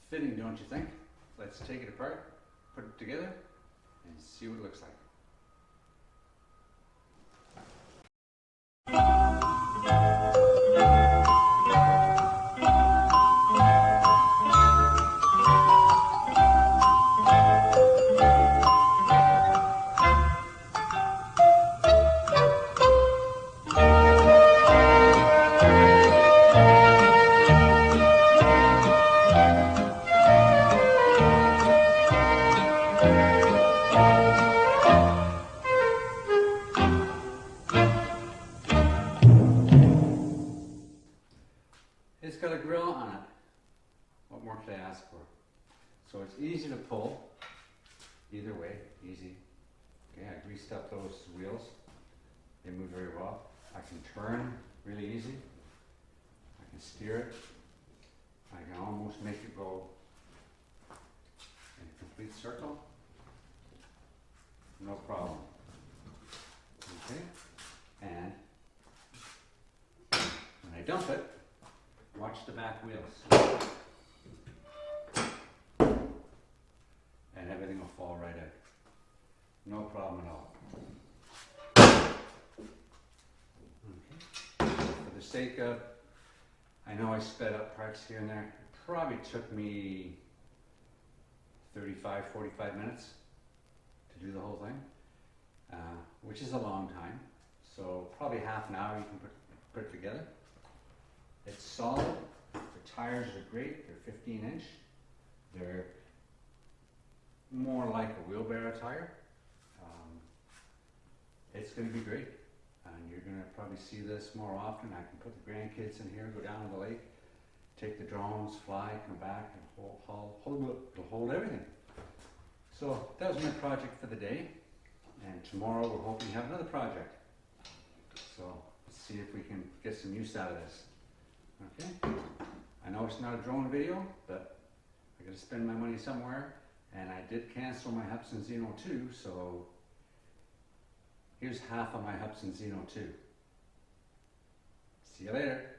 fitting, don't you think? Let's take it apart, put it together, and see what it looks like. It's got a grill on it. What more could I ask for? So it's easy to pull, either way, easy. Okay, I greased up those wheels. They move very well. I can turn really easy. I can steer it. I can almost make it go in a complete circle. No problem. Okay, and when I dump it, watch the back wheels. And everything will fall right out. No problem at all. Okay. For the sake of, I know I sped up parts here and there. It probably took me 35, 45 minutes to do the whole thing, which is a long time. So probably half an hour you can put it together. It's solid. The tires are great. They're 15-inch. They're more like a wheelbarrow tire. It's going to be great. And you're going to probably see this more often. I can put the grandkids in here, go down to the lake, take the drones, fly, come back, and hold everything. So that was my project for the day. And tomorrow we're hoping to have another project. So let's see if we can get some use out of this. Okay, I know it's not a drone video, but I gotta spend my money somewhere, and I did cancel my Hudson Zino 2, so here's half of my Hudson Zino 2. See you later.